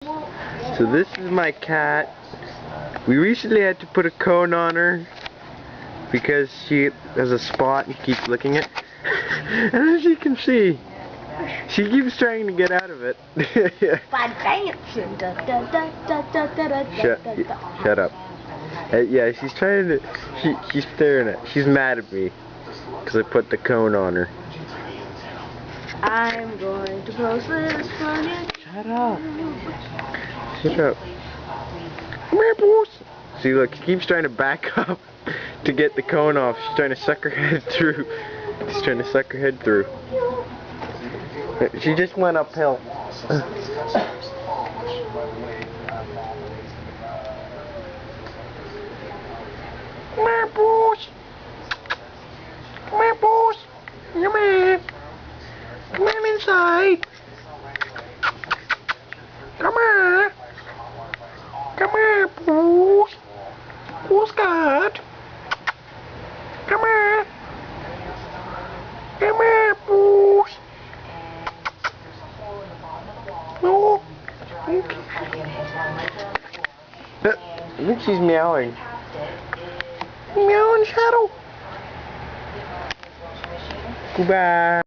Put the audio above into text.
So this is my cat. We recently had to put a cone on her because she has a spot and keeps licking it. And as you can see, she keeps trying to get out of it. By dancing. Shut up. Yeah, she's trying to. She's staring at. She's mad at me because I put the cone on her. I'm going to post this funny. Shut up. Shut up. Come here, boss. See, look, she keeps trying to back up to get the cone off. She's trying to suck her head through. She's trying to suck her head through. She just went uphill. Come here, boss. Come here, boss. Come here. Come on inside. Come here. Come here, boss. Who's got? Come here. Come here, boss. No. Okay. I think she's meowing. Meowing, Shadow. Goodbye.